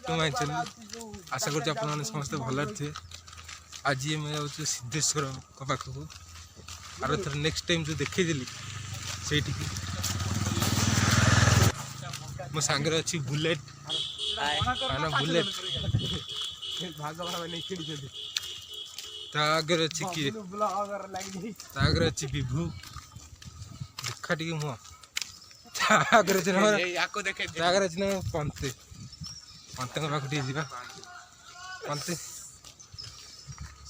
To my channel आशा कर समस्त भल थे। आज मैं जाऊँ सिद्धेश्वर पाखक आर थर नेक्स्ट टाइम जो देखी से मो सांगे अच्छी बुलेट बुलेट आगे अच्छी किए आगे अच्छी विभू देखा टी मुह आगे अच्छी ना पंते पंते पाख जा पंते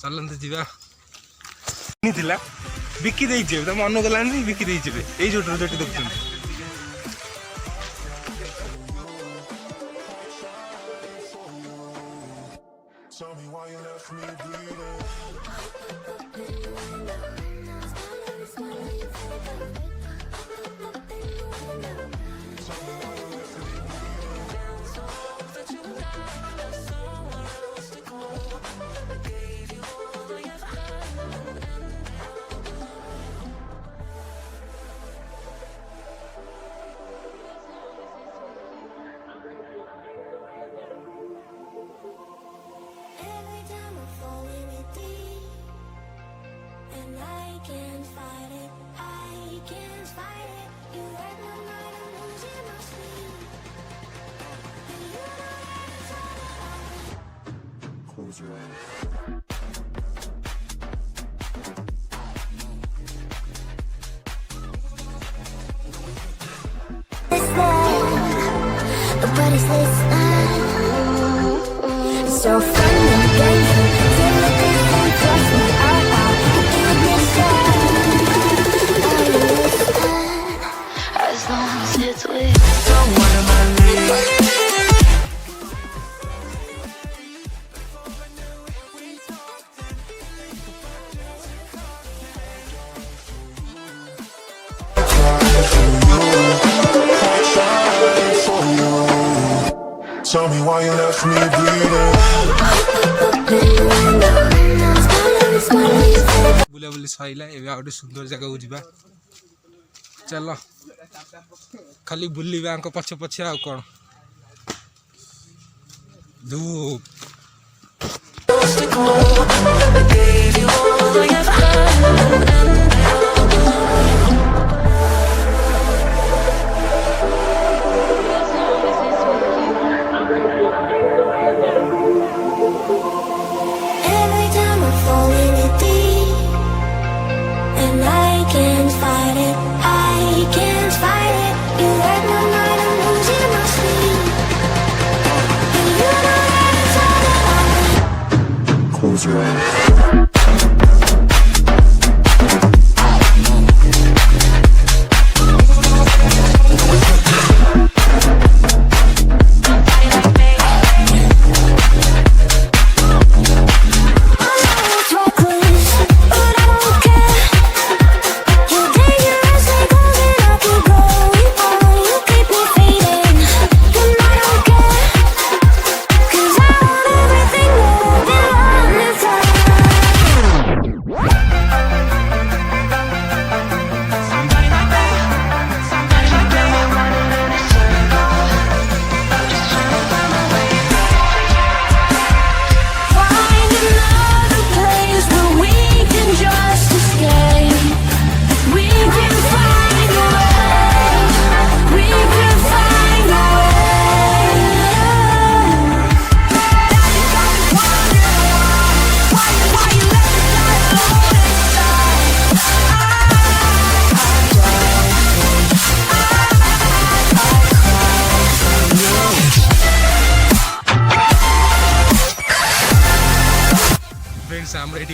चलते जा बिकी तो मन गला बिकी ये जो देखते Tell me why you left me bleeding. Close your eyes. Nobody's listening. So fun and games till the distance cross me out. Are you listening? As long as it's with someone in my league. Tell me why you left me bleeding. बुलाबुली Saila ए गोटे सुंदर जगह को जा चल खाली बुलवा पछे पछे आ कौन धूप Close your eyes.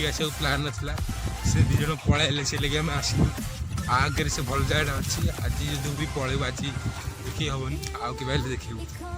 ये आस प्लान नाला से दी जन पलैले से लगे आम आसलु आगे से भल जगह अच्छी आज जो भी पलैब आज देखी हेनी आउ के देखू।